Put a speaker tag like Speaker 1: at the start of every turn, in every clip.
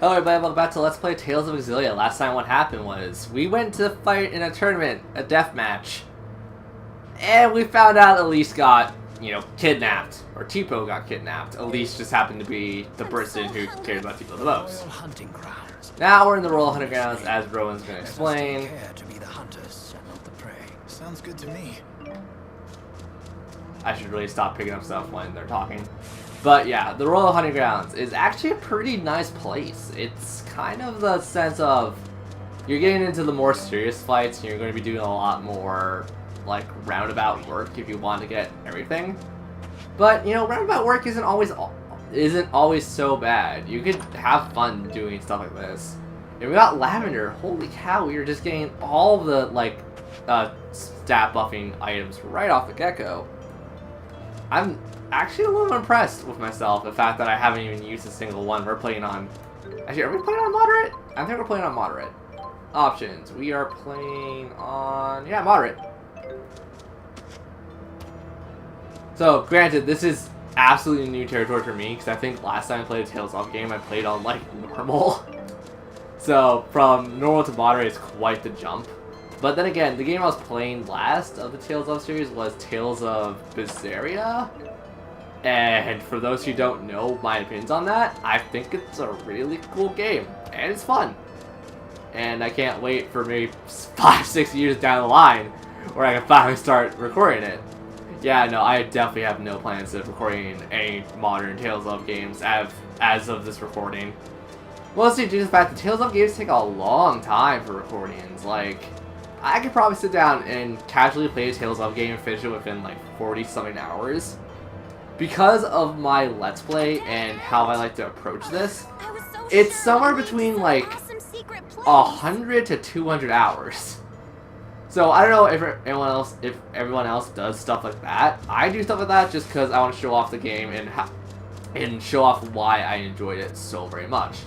Speaker 1: Hello everybody, welcome back to Let's Play Tales of Xillia. Last time what happened was, we went to fight in a tournament, a death match. And we found out Elise got, kidnapped. Or Tipo got kidnapped. Elise just happened to be the person who cares about Tipo the most. Now we're in the Royal Hunting Grounds, as Rowan's going to explain.
Speaker 2: Sounds good to me.
Speaker 1: I should really stop picking up stuff when they're talking. But yeah, the Royal Hunting Grounds is actually a pretty nice place. It's kind of the sense of, you're getting into the more serious fights, and you're going to be doing a lot more, like, roundabout work if you want to get everything. But, roundabout work isn't always so bad. You could have fun doing stuff like this. And we got Lavender. Holy cow, we were just getting all the, stat buffing items right off the get-go. I'm actually a little impressed with myself, the fact that I haven't even used a single one. We're playing on... Actually, are we playing on moderate? I think we're playing on moderate. Options. We are playing on... Yeah, moderate. So, granted, this is absolutely new territory for me, because I think last time I played a Tales of game, I played on, normal. So, from normal to moderate is quite the jump. But then again, the game I was playing last of the Tales of series was Tales of Xillia. And for those who don't know my opinions on that, I think it's a really cool game. And it's fun. And I can't wait for maybe 5-6 years down the line where I can finally start recording it. Yeah, no, I definitely have no plans of recording any modern Tales of games as of this recording. Mostly due to the fact that Tales of games take a long time for recordings. Like, I could probably sit down and casually play a Tales of game and finish it within 40-something hours. Because of my Let's Play and how I like to approach this, it's somewhere between 100 to 200 hours. So I don't know if everyone else does stuff like that. I do stuff like that just because I want to show off the game and show off why I enjoyed it so very much.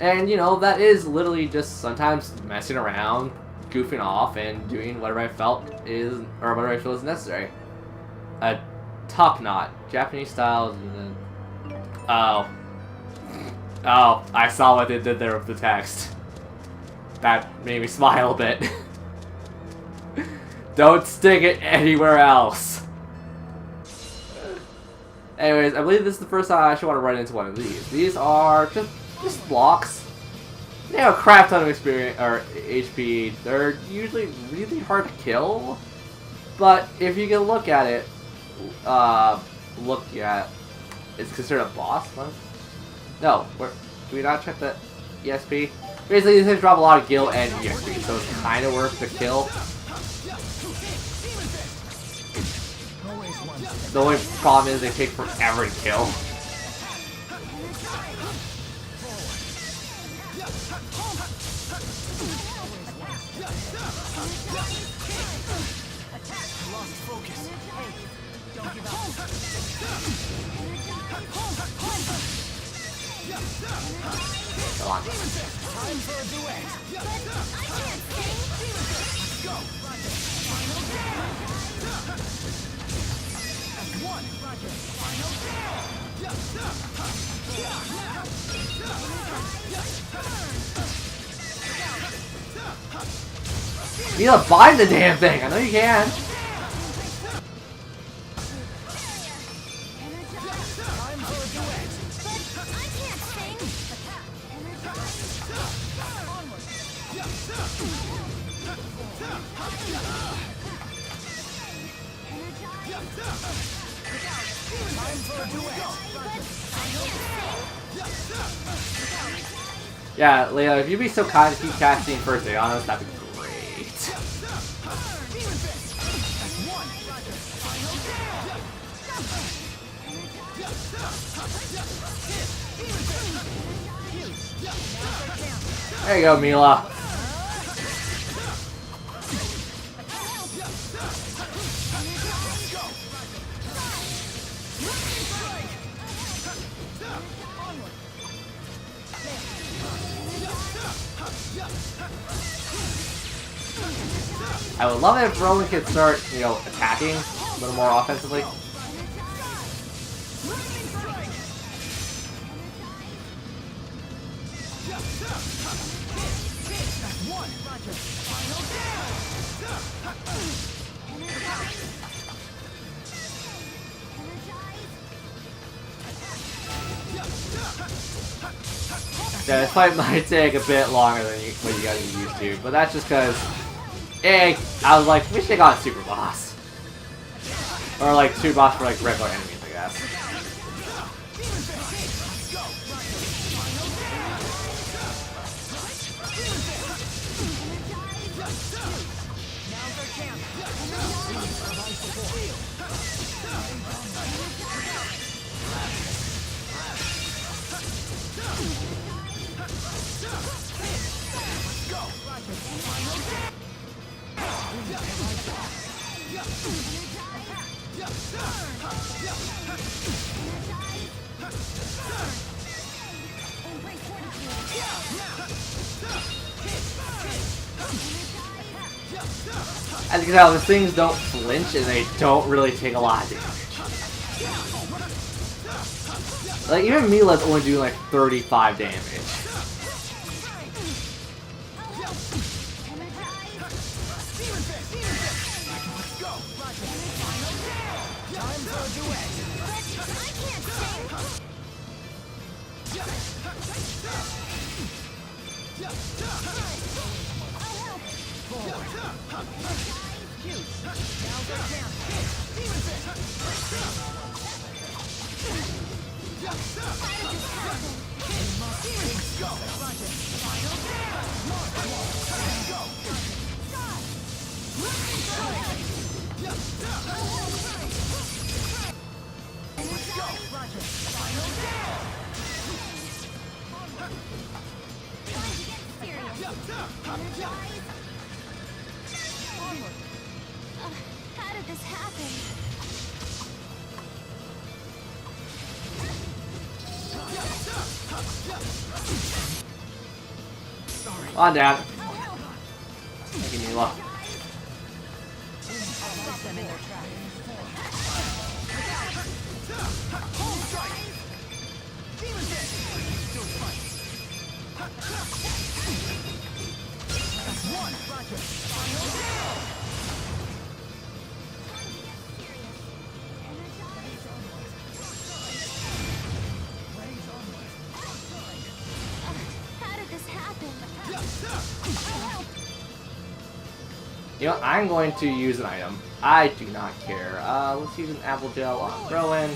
Speaker 1: And that is literally just sometimes messing around, goofing off, and doing whatever I feel is necessary. Top knot, Japanese styles, and then oh, I saw what they did there with the text. That made me smile a bit. Don't stick it anywhere else. Anyways, I believe this is the first time I actually want to run into one of these. These are just blocks. They have a crap ton of experience or HP. They're usually really hard to kill, but if you can look at it. It's considered a boss? What? No, do we not check the ESP? Basically, these things drop a lot of gil and ESP, so it's kind of worth the kill. The only problem is they take forever to kill. Come on.
Speaker 2: Time for a duet. Go.
Speaker 1: You gotta bind the damn thing. I know you can. Yeah, Leo, if you'd be so kind to keep casting first aid on us, that'd be great. There you go, Mila. I would love it if Rowan could start, attacking a little more offensively.
Speaker 2: That's one. Roger.
Speaker 1: Yeah, this fight might take a bit longer than what you guys are used to, but that's just because, I was like, we should have gone Super Boss. Or like Super Boss for like regular enemies, I guess. As you can tell, these things don't flinch and they don't really take a lot of damage. Like, even Mila's only doing like 35 damage.
Speaker 3: How did this happen?
Speaker 1: Come on, Dad. Thank you, Mila.
Speaker 3: How did this happen?
Speaker 1: You know, I'm going to use an item. I do not care. Let's use an apple gel on Rowan.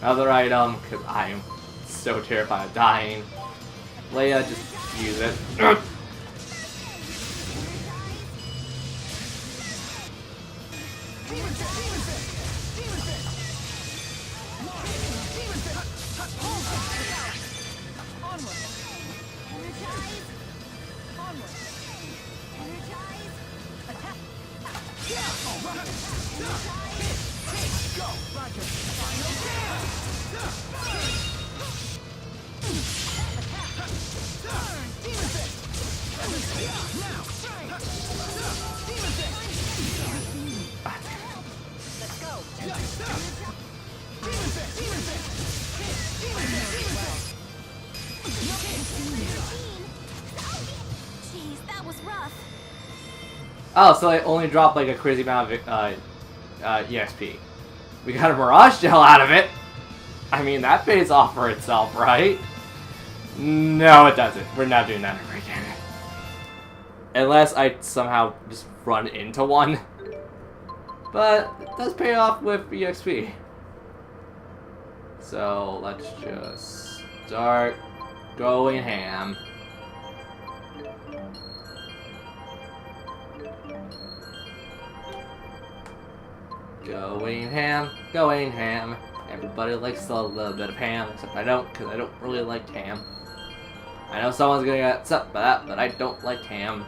Speaker 1: Another item, because I am so terrified of dying. Leia, just use it.
Speaker 3: Jeez, that was rough.
Speaker 1: Oh, so I only dropped like a crazy amount of EXP. We got a Mirage Gel out of it. I mean, that pays off for itself, right? No, it doesn't. We're not doing that ever again. Unless I somehow just run into one. But it does pay off with EXP. So let's just start going ham. Going ham, going ham. Everybody likes a little bit of ham, except I don't, because I don't really like ham. I know someone's gonna get upset by that, but I don't like ham.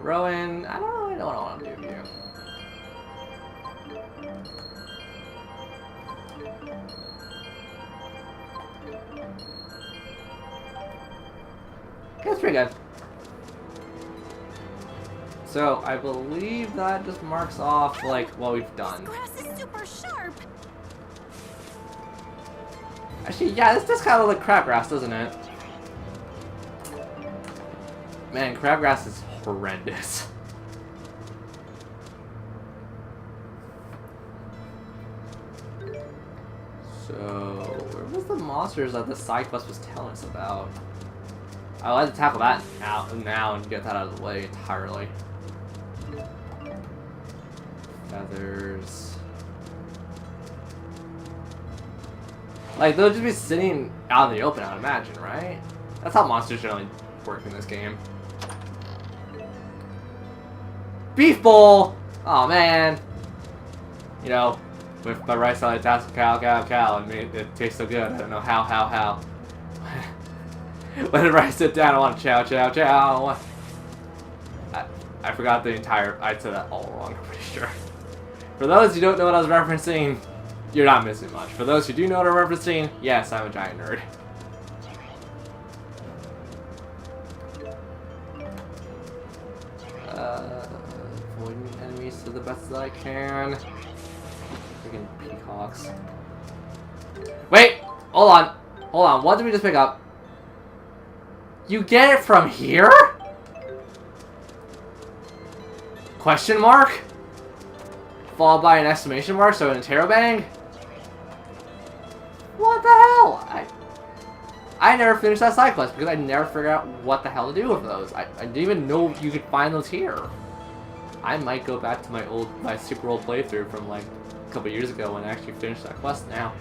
Speaker 1: Rowan, I don't really know what I want to do with you. That's pretty good. So I believe that just marks off like what we've done.
Speaker 3: This grass is super sharp.
Speaker 1: Actually, yeah, this does kind of look like crabgrass, doesn't it? Man, crabgrass is horrendous. So, where was the monsters that the side quest was telling us about? I'd like to tackle that now and get that out of the way entirely. Feathers. Like, they'll just be sitting out in the open, I would imagine, right? That's how monsters generally work in this game. Beef bowl! Oh man. You know, with my rice salad, task cow, and it tastes so good. I don't know how. Whenever I sit down, I want to chow. I forgot the entire. I said that all wrong, I'm pretty sure. For those who don't know what I was referencing, you're not missing much. For those who do know what I'm referencing, yes, I'm a giant nerd. Avoiding enemies to the best that I can. Freaking peacocks. Wait! Hold on. What did we just pick up? You get it from here? Question mark? Followed by an exclamation mark, so an interrobang? What the hell? I never finished that side quest because I never figured out what the hell to do with those. I didn't even know you could find those here. I might go back to my super old playthrough from like a couple years ago when I actually finished that quest now.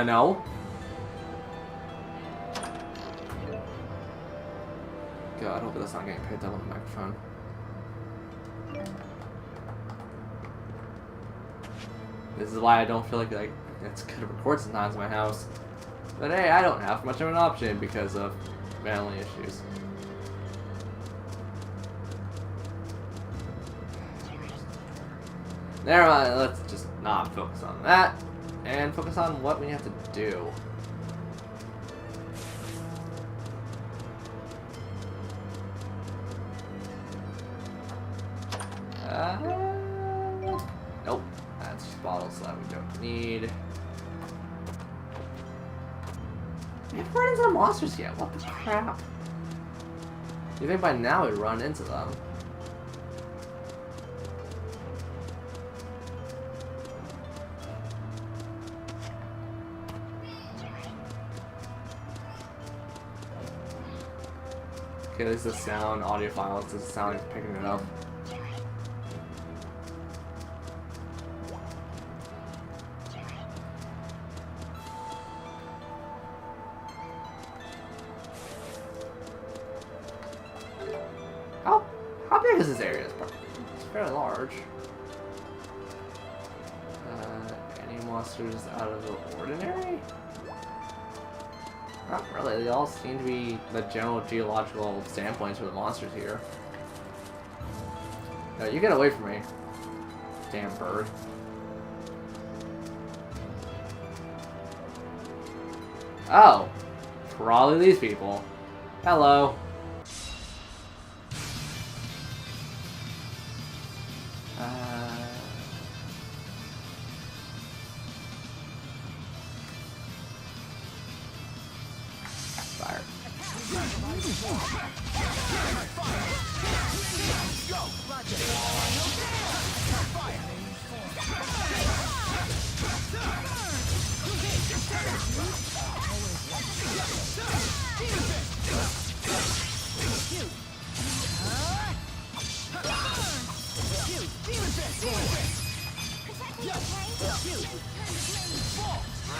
Speaker 1: No. God, hopefully that's not getting picked up on the microphone. This is why I don't feel like it's good to record sometimes in my house. But hey, I don't have much of an option because of family issues. Never mind, let's just not focus on that and focus on what we have to do. Nope, that's just bottles that we don't need. We haven't run into the monsters yet, what the crap? You think by now we'd run into them? Okay, this is a sound audio file. It's a sound it's picking it up. How big is this area? It's fairly large. Any monsters out of the ordinary? Not really, they all seem to be the general geological standpoints for the monsters here. No, you get away from me. Damn bird. Oh. Probably these people. Hello. Fire.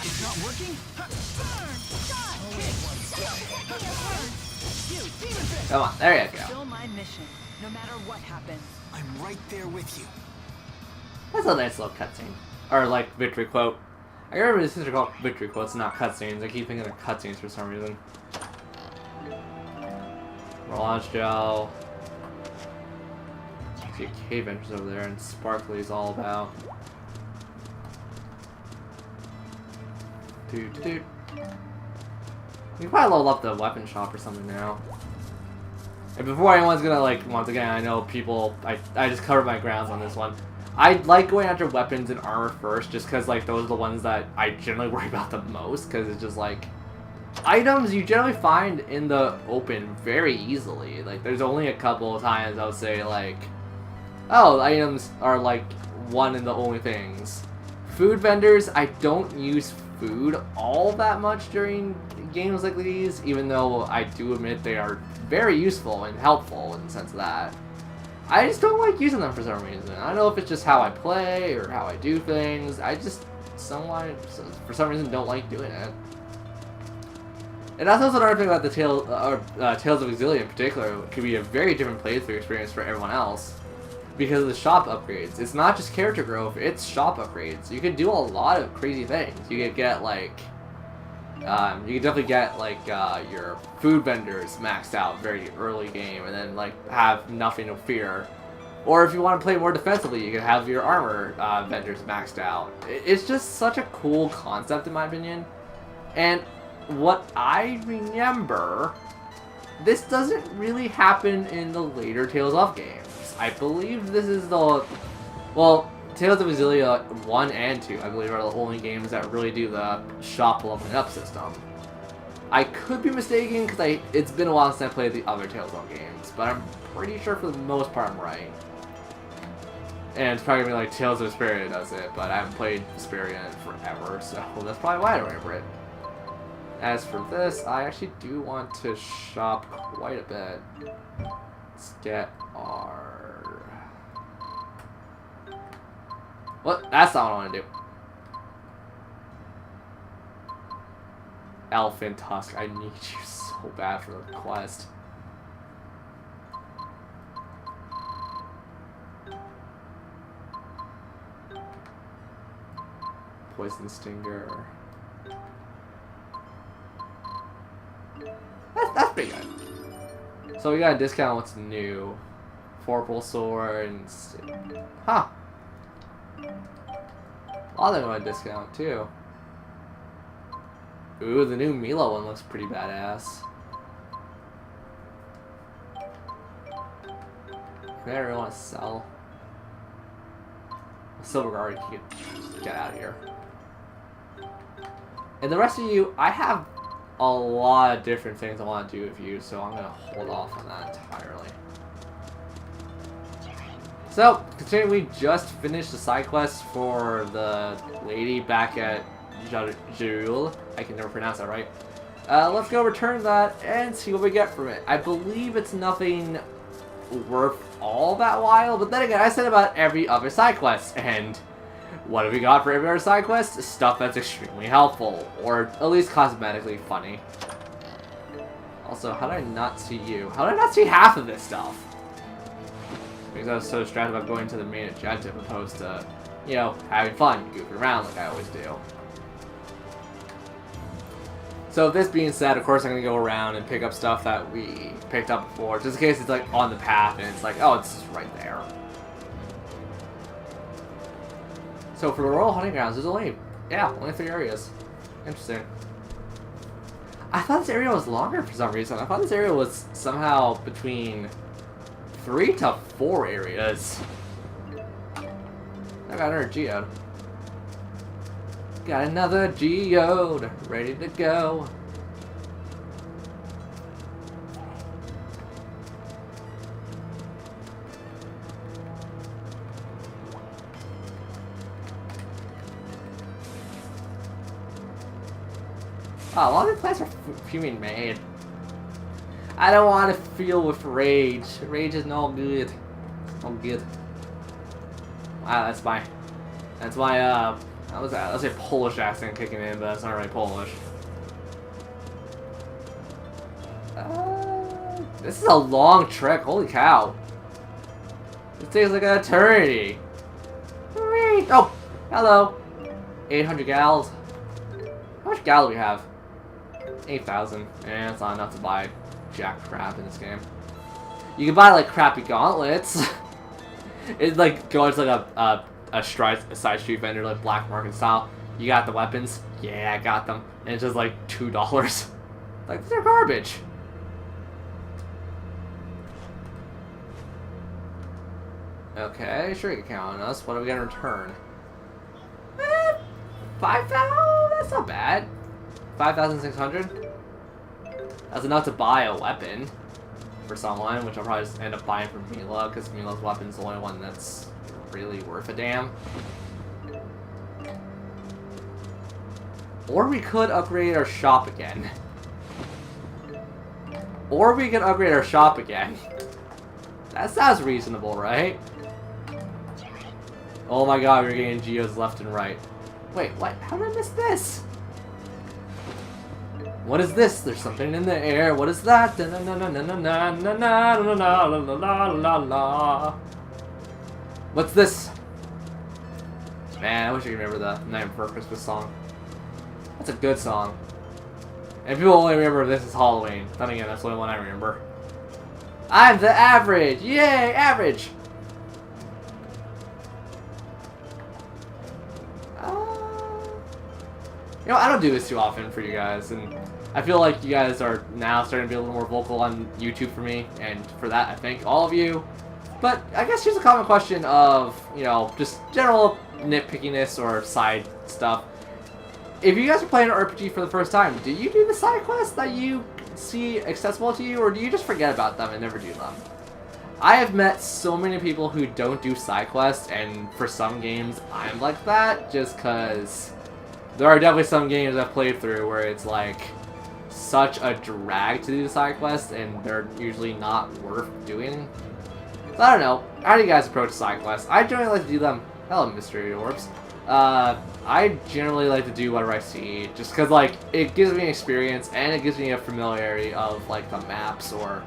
Speaker 2: It's not working?
Speaker 1: Come on, there you go.
Speaker 2: Still my mission, no matter what happens.
Speaker 4: I'm right there with you.
Speaker 1: That's a nice little cutscene. or like victory quote. I remember these things are called victory quotes, not cutscenes. I keep thinking they're cutscenes for some reason. Launch gel. See a cave entrance over there, and Sparkly is all about. Dude. We can probably level up the weapon shop or something now. And before anyone's gonna, like, once again, I know people, I just covered my grounds on this one. I like going after weapons and armor first, just because, like, those are the ones that I generally worry about the most, because it's just, like, items you generally find in the open very easily. Like, there's only a couple of times I would say, like, oh, items are, like, one and the only things. Food vendors, I don't use food all that much during games like these, even though I do admit they are very useful and helpful in the sense of that. I just don't like using them for some reason. I don't know if it's just how I play or how I do things. I just for some reason don't like doing it. And that's also another thing about the Tales of Xillia in particular. It could be a very different playthrough experience for everyone else because of the shop upgrades. It's not just character growth, it's shop upgrades. You can do a lot of crazy things. You could get like you can definitely get like your food vendors maxed out very early game, and then like have nothing to fear. Or if you want to play more defensively, you can have your armor vendors maxed out. It's just such a cool concept in my opinion. And what I remember, this doesn't really happen in the later Tales of games. I believe this is the well. Tales of Xillia 1 and 2, I believe, are the only games that really do the shop leveling up system. I could be mistaken, because it's been a while since I played the other Tales of games, but I'm pretty sure for the most part I'm right. And it's probably going to be like Tales of Vesperia does it, but I haven't played Vesperia in forever, so that's probably why I don't remember it. As for this, I actually do want to shop quite a bit. Let's get our... What? That's not what I want to do. Elephant Tusk, I need you so bad for the quest. Poison Stinger. That's pretty good. So we got a discount on what's new. Vorpal Sword and... Huh. A lot of them on a discount too. Ooh, the new Mila one looks pretty badass. I really want to sell. Silver Guard, you can just get out of here. And the rest of you, I have a lot of different things I want to do with you, so I'm going to hold off on that entirely. So, considering we just finished the side quest for the lady back at Xillia, I can never pronounce that right. Let's go return that and see what we get from it. I believe it's nothing worth all that while, but then again, I said about every other side quest, and what have we got for every other side quest? Stuff that's extremely helpful, or at least cosmetically funny. Also, how did I not see you? How did I not see half of this stuff? Because I was so distracted about going to the main objective opposed to, you know, having fun, goofing around like I always do. So this being said, of course I'm going to go around and pick up stuff that we picked up before, just in case it's like on the path and it's like, oh, it's just right there. So for the Royal Hunting Grounds, there's only 3 areas. Interesting. I thought this area was longer for some reason. I thought this area was somehow between 3 to 4 areas. I got another geode. Got another geode ready to go. Oh, a lot of the plants are being made. I don't want to feel with rage. Rage is no good. No good. Wow, that's my that was that? That's a Polish accent kicking in, but that's not really Polish. This is a long trek. Holy cow! This takes like an eternity. Oh, Hello. 800 gals. How much gal do we have? 8,000. Eh, it's not enough to buy jack crap in this game. You can buy like crappy gauntlets. It's like going to like a side street vendor like black market style. You got the weapons? Yeah, I got them. And it's just like $2. Like, these are garbage. Okay, sure you can count on us. What are we gonna return? 5,000? That's not bad. 5,600? That's enough to buy a weapon for someone, which I'll probably just end up buying from Mila, because Mila's weapon's the only one that's really worth a damn. Or we could upgrade our shop again. Or we can upgrade our shop again. That sounds reasonable, right? Oh my god, we're getting geos left and right. Wait, what? How did I miss this? What is this? There's something in the air. What is that? What's this? Man, I wish I could remember the Night Before Christmas song. That's a good song. And people only remember This Is Halloween. Then again, that's the only one I remember. I'm the average! Yay, average! You know, I don't do this too often for you guys, and I feel like you guys are now starting to be a little more vocal on YouTube for me, and for that, I thank all of you. But I guess here's a common question of, you know, just general nitpickiness or side stuff. If you guys are playing an RPG for the first time, do you do the side quests that you see accessible to you, or do you just forget about them and never do them? I have met so many people who don't do side quests, and for some games, I'm like that, just because there are definitely some games I've played through where it's like such a drag to do the side quests, and they're usually not worth doing. So I don't know. How do you guys approach side quests? I generally like to do them. Hello, mystery orbs. I generally like to do whatever I see, just because like it gives me experience and it gives me a familiarity of like the maps, or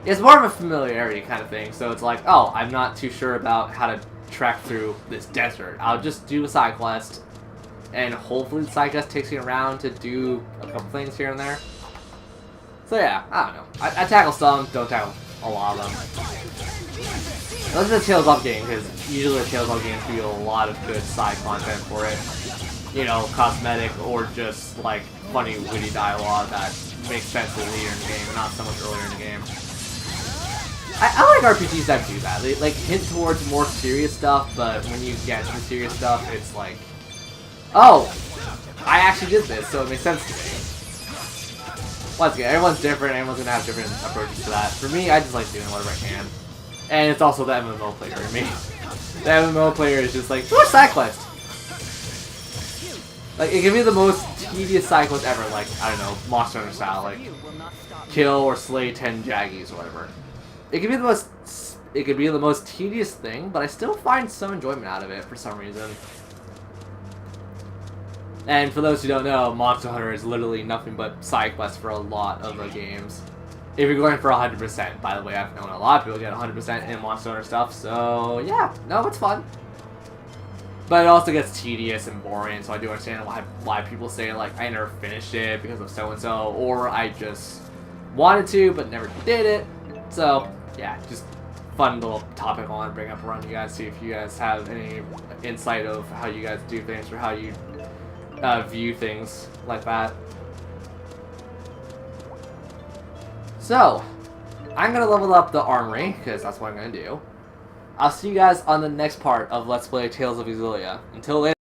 Speaker 1: it's more of a familiarity kind of thing. So it's like, oh, I'm not too sure about how to trek through this desert. I'll just do a side quest, and hopefully the side quest takes me around to do a couple things here and there. So yeah, I don't know. I tackle some, don't tackle a lot of them. Those are the Tales of game, because usually the Tales of games give you a lot of good side content for it. You know, cosmetic or just like funny, witty dialogue that makes sense later in the game, not so much earlier in the game. I like RPGs that do that. They like hint towards more serious stuff, but when you get to the serious stuff, it's like, oh, I actually did this, so it makes sense to me. Once again, everyone's different, everyone's gonna have different approaches to that. For me, I just like doing whatever I can. And it's also the MMO player in me. The MMO player is just like, do a side quest! Like, it can be the most tedious side quest ever, like, I don't know, Monster Hunter style, like, kill or slay 10 Jaggies or whatever. It can be the most tedious thing, but I still find some enjoyment out of it for some reason. And for those who don't know, Monster Hunter is literally nothing but side quests for a lot of the games. If you're going for 100%, by the way, I've known a lot of people get 100% in Monster Hunter stuff, so yeah, no, it's fun. But it also gets tedious and boring, so I do understand why people say, like, I never finished it because of so-and-so, or I just wanted to but never did it. So, yeah, just fun little topic I want to bring up around you guys, see if you guys have any insight of how you guys do things or how you view things like that. So, I'm going to level up the armory, because that's what I'm going to do. I'll see you guys on the next part of Let's Play Tales of Xillia. Until later.